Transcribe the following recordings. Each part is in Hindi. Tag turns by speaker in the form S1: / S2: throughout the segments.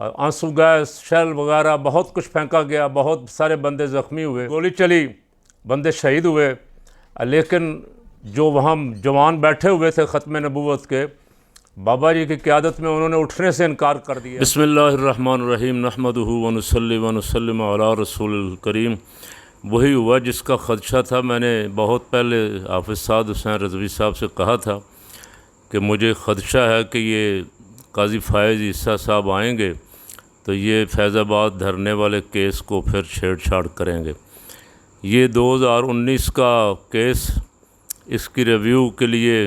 S1: आंसू गैस, शेल वगैरह बहुत कुछ फेंका गया, बहुत सारे बंदे ज़ख्मी हुए, गोली चली, बंदे शहीद हुए। लेकिन जो वहाँ जवान बैठे हुए थे ख़त्म नबूवत के, बाबा जी की क़यादत में उन्होंने उठने से इनकार कर दिया। बिस्मिल्लाहिर्रहमानिर्रहीम नहमदुहु व नुसल्ली व नुसल्लिमु अला रसूलिल करीम। वही हुआ जिसका ख़दशा था। मैंने बहुत पहले हाफ़िज़ साद हुसैन रज़वी साहब से कहा था कि मुझे ख़दशा है कि ये काज़ी फ़ायज़ ईसा साहब आएंगे तो ये फैज़ाबाद धरने वाले केस को फिर छेड़छाड़ करेंगे। ये 2019 का केस, इसकी रिव्यू के लिए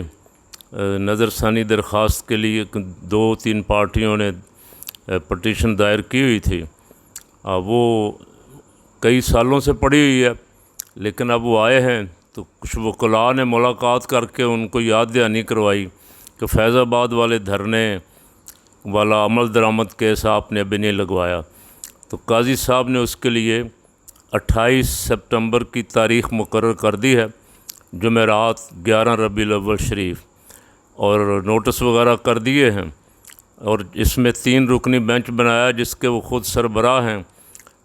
S1: नज़रसानी दरख्वास्त के लिए 2-3 पार्टियों ने पटिशन दायर की हुई थी। वो कई सालों से पड़ी हुई है, लेकिन अब वो आए हैं तो कुछ वकला ने मुलाकात करके उनको याद दहानी करवाई कि फैज़ाबाद वाले धरने वाला अमल दरामद केस आपने अभी नहीं लगवाया। तो काजी साहब ने उसके लिए 28 सितंबर की तारीख़ मुकर्रर कर दी है, जुमेरात 11 रबीउल अव्वल शरीफ, और नोटिस वगैरह कर दिए हैं। और इसमें 3 रुकनी बेंच बनाया जिसके वो ख़ुद सरबराह हैं,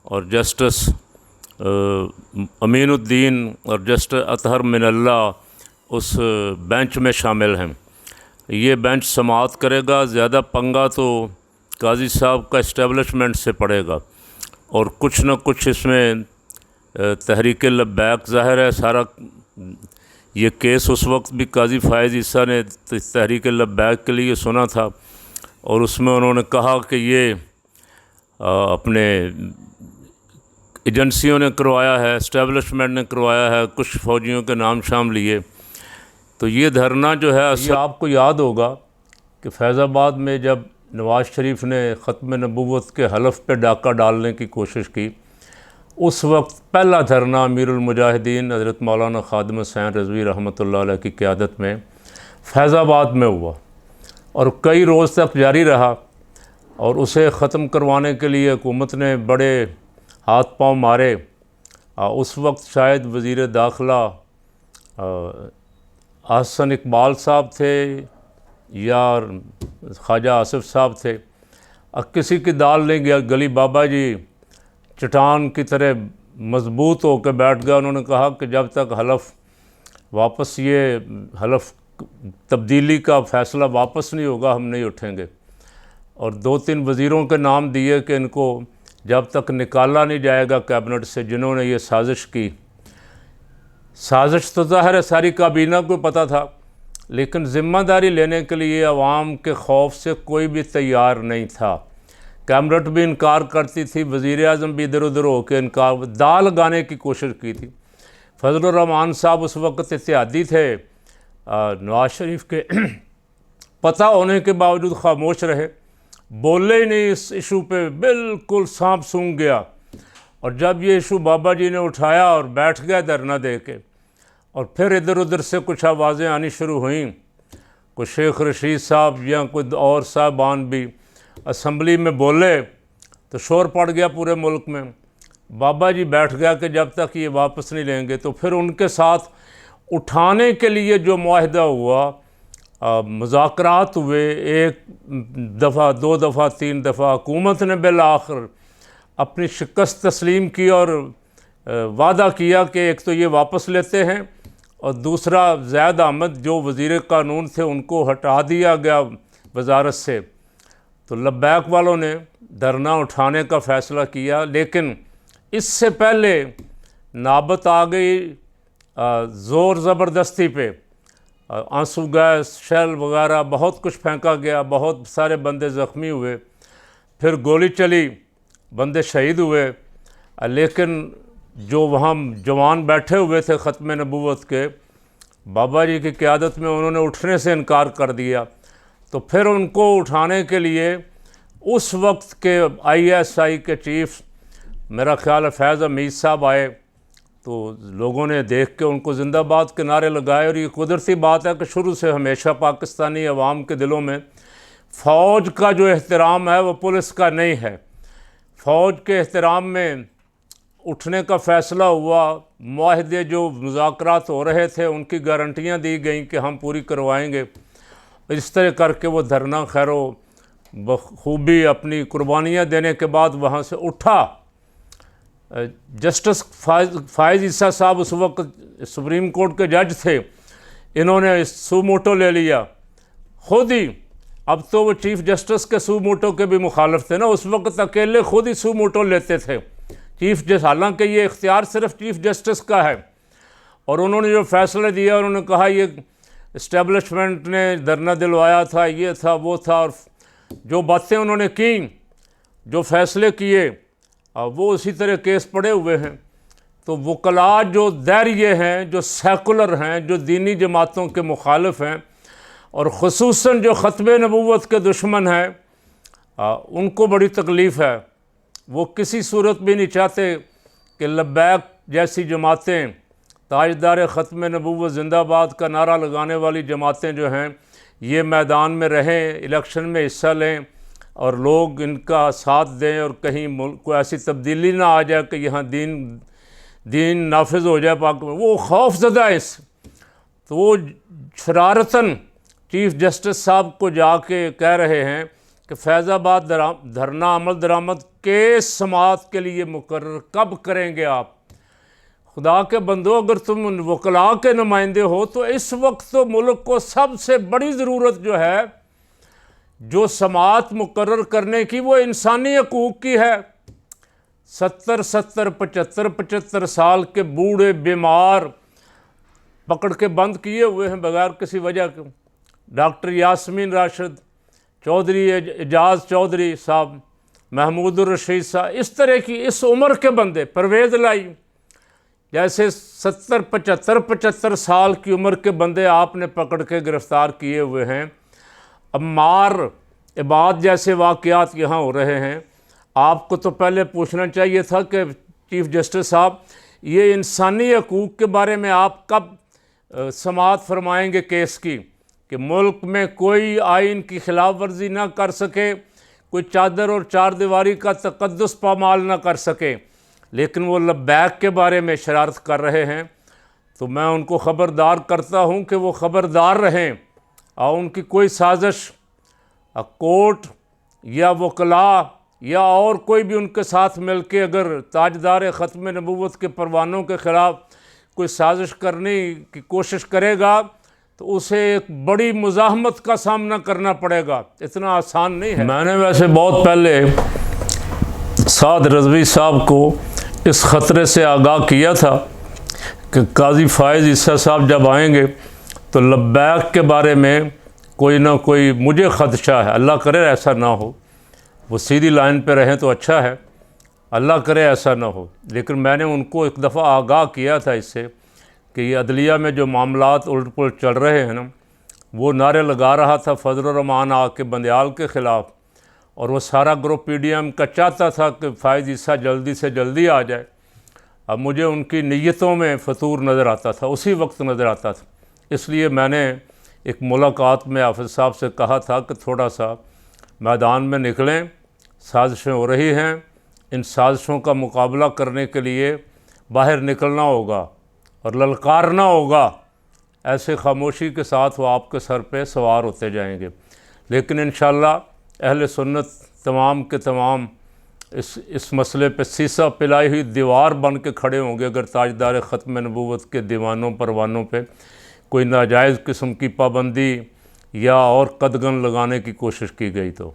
S1: और जस्टिस अमीनुद्दीन और जस्टिस अतहर मिनल्ला उस बेंच में शामिल हैं। ये बेंच समाअत करेगा। ज़्यादा पंगा तो काजी साहब का इस्टेब्लिशमेंट से पड़ेगा, और कुछ न कुछ इसमें तहरीक लब्बैक ज़ाहिर है। सारा ये केस उस वक्त भी काजी फ़ायज़ ईसा ने तहरीक लब्बैक के लिए सुना था, और उसमें उन्होंने कहा कि ये अपने एजेंसियों ने करवाया है, इस्टेब्लिशमेंट ने करवाया है, कुछ फ़ौजियों के नाम शाम लिए। तो ये धरना जो है, ये आपको याद होगा कि फैज़ाबाद में जब नवाज़ शरीफ ने ख़त्म नबूवत के हलफ़ पे डाका डालने की कोशिश की, उस वक्त पहला धरना अमीरुल मुजाहिदीन हज़रत मौलाना ख़ादिम हुसैन रज़वी रहमतुल्लाह अलैह की क़यादत में फैज़ाबाद में हुआ, और कई रोज़ तक जारी रहा। और उसे ख़त्म करवाने के लिए हुकूमत ने बड़े हाथ पांव मारे। उस वक्त शायद वज़ीर दाखिला अहसन इकबाल साहब थे या ख्वाजा आसिफ साहब थे। किसी की दाल नहीं गया गली। बाबा जी चट्टान की तरह मजबूत होकर बैठ गया। उन्होंने कहा कि जब तक हलफ वापस, ये हलफ तब्दीली का फ़ैसला वापस नहीं होगा, हम नहीं उठेंगे। और 2-3 वज़ीरों के नाम दिए कि इनको जब तक निकाला नहीं जाएगा कैबिनेट से, जिन्होंने ये साजिश की। साजिश तो ज़ाहिर है सारी काबीना को पता था, लेकिन ज़िम्मेदारी लेने के लिए अवाम के खौफ से कोई भी तैयार नहीं था। कैबिनेट भी इनकार करती थी, वज़ीर आज़म भी इधर उधर होकर इनकार, दाल लगाने की कोशिश की थी। फजलुर रहमान साहब उस वक्त इत्तेहादी थे नवाज़ शरीफ के, पता होने के बावजूद खामोश रहे, बोले ही नहीं इस इशू पे, बिल्कुल सांप सूंघ गया। और जब ये इशू बाबा जी ने उठाया और बैठ गया धरना दे के, और फिर इधर उधर से कुछ आवाज़ें आनी शुरू हुई, कोई शेख रशीद साहब या कोई और साहबान भी असम्बली में बोले तो शोर पड़ गया पूरे मुल्क में। बाबा जी बैठ गया कि जब तक ये वापस नहीं लेंगे। तो फिर उनके साथ उठाने के लिए जो मुआहदा हुआ, मुज़ाकरात हुए, 1 दफ़ा 2 दफ़ा 3 दफ़ा, हुकूमत ने बिल आखिर अपनी शिकस्त तस्लीम की और वादा किया कि एक तो ये वापस लेते हैं, और दूसरा ज़ैद अहमद जो वज़ीर कानून थे उनको हटा दिया गया वजारत से। तो लब्बैक वालों ने धरना उठाने का फ़ैसला किया, लेकिन इससे पहले नौबत आ गई ज़ोर ज़बरदस्ती पे। आंसू गैस, शेल वगैरह बहुत कुछ फेंका गया, बहुत सारे बंदे ज़ख्मी हुए, फिर गोली चली, बंदे शहीद हुए। लेकिन जो वहाँ जवान बैठे हुए थे ख़त्म नबूवत के, बाबा जी की क़यादत में उन्होंने उठने से इनकार कर दिया। तो फिर उनको उठाने के लिए उस वक्त के ISI के चीफ़, मेरा ख़्याल है फैज़ हमीद साहब आए, तो लोगों ने देख के उनको जिंदाबाद के नारे लगाए। और ये कुदरती बात है कि शुरू से हमेशा पाकिस्तानी अवाम के दिलों में फ़ौज का जो एहतराम है वो पुलिस का नहीं है। फ़ौज के एहतराम में उठने का फ़ैसला हुआ। मुआहदे जो मुज़ाकरात हो रहे थे उनकी गारंटियाँ दी गई कि हम पूरी करवाएंगे। इस तरह करके वो धरना खैरो बखूबी अपनी कुर्बानियाँ देने के बाद वहाँ से उठा। जस्टिस फायज़ ईसा साहब उस वक्त सुप्रीम कोर्ट के जज थे, इन्होंने सू मोटो ले लिया खुद ही। अब तो वो चीफ़ जस्टिस के सू मोटो के भी मुखालिफ थे ना, उस वक्त अकेले खुद ही सू मोटो लेते थे चीफ़ जस्टिस, हालांकि ये इख्तियार सिर्फ चीफ़ जस्टिस का है। और उन्होंने जो फैसला दिया, उन्होंने कहा ये इस्टेब्लिशमेंट ने धरना दिलवाया था, ये था वो था, और जो बातें उन्होंने की, जो फैसले किए, वो उसी तरह केस पड़े हुए हैं। तो वकला जो दैर्य हैं, जो सेकुलर हैं, जो दीनी जमातों के मुखालिफ हैं, और ख़ुसूसन जो ख़त्म नबूवत के दुश्मन हैं, उनको बड़ी तकलीफ़ है। वो किसी सूरत भी नहीं चाहते कि लब्बैक जैसी जमातें, ताजदार ख़त्म नबूवत ज़िंदाबाद का नारा लगाने वाली जमातें जो हैं, ये मैदान में रहें, इलेक्शन में हिस्सा लें और लोग इनका साथ दें, और कहीं मुल्क को ऐसी तब्दीली ना आ जाए कि यहाँ दीन नाफिज हो जाए पाक में। वो खौफज़दा है इससे। तो वो शरारतन चीफ़ जस्टिस साहब को जाके कह रहे हैं कि फैज़ाबाद धरना अमल दरामद केस समाअत के लिए मुकर्रर कब करेंगे आप? खुदा के बंदो, अगर तुम वकला के नुमाइंदे हो तो इस वक्त तो मुल्क को सबसे बड़ी ज़रूरत जो है, जो समाअत मुकर्रर करने की, वो इंसानी हकूक़ की है। 70 75 साल के बूढ़े बीमार पकड़ के बंद किए हुए हैं बगैर किसी वजह के। डॉक्टर यास्मीन राशिद चौधरी, एजाज चौधरी साहब, महमूद रशीद साहब, इस तरह की इस उम्र के बंदे, परवेज़ लाई जैसे 70 75 साल की उम्र के बंदे आपने पकड़ के गिरफ़्तार किए हुए हैं। अम्मार इबाद जैसे वाक़यात यहाँ हो रहे हैं। आपको तो पहले पूछना चाहिए था कि चीफ़ जस्टिस साहब, ये इंसानी हकूक़ के बारे में आप कब समाअत फरमाएंगे केस की, कि मुल्क में कोई आइन की खिलाफ वर्जी ना कर सके, कोई चादर और चार दीवारी का तकद्दुस पामाल ना कर सके, लेकिन वो लब्बैक के बारे में शरारत कर रहे हैं। तो मैं उनको ख़बरदार करता हूँ कि वो ख़बरदार रहें, और उनकी कोई साजिश कोर्ट या वकला या और कोई भी उनके साथ मिल के अगर ताजदार ख़त्म नबूवत के परवानों के ख़िलाफ़ कोई साजिश करने की कोशिश करेगा तो उसे एक बड़ी मुज़ाहमत का सामना करना पड़ेगा। इतना आसान नहीं है। मैंने वैसे बहुत पहले साद रज़वी साहब को इस ख़तरे से आगाह किया था कि काजी फ़ायज़ ईसा साहब जब आएंगे तो लब्बैक के बारे में कोई ना कोई मुझे ख़दशा है। अल्लाह करे ऐसा ना हो, वो सीधी लाइन पे रहें तो अच्छा है, अल्लाह करे ऐसा ना हो। लेकिन मैंने उनको एक दफ़ा आगाह किया था इससे कि ये अदलिया में जो मामलात उलट पुलट चल रहे हैं ना, वो नारे लगा रहा था फजल रहमान आके बंदयाल के ख़िलाफ़, और वो सारा ग्रुप PDM का चाहता था कि फ़ायज़ ईसा जल्दी से जल्दी आ जाए। अब मुझे उनकी नीयतों में फतूर नज़र आता था, उसी वक्त नज़र आता था। इसलिए मैंने एक मुलाकात में हाफ़िज़ साहब से कहा था कि थोड़ा सा मैदान में निकलें, साजिशें हो रही हैं, इन साजिशों का मुकाबला करने के लिए बाहर निकलना होगा और ललकारना होगा। ऐसे खामोशी के साथ वो आपके सर पे सवार होते जाएंगे। लेकिन इंशाअल्लाह अहले सुन्नत तमाम के तमाम इस मसले पे सीसा पिलाई हुई दीवार बन के खड़े होंगे अगर ताजदार ख़त्म नबूवत के दीवानों परवानों पे कोई नाजायज़ किस्म की पाबंदी या और कदगन लगाने की कोशिश की गई तो।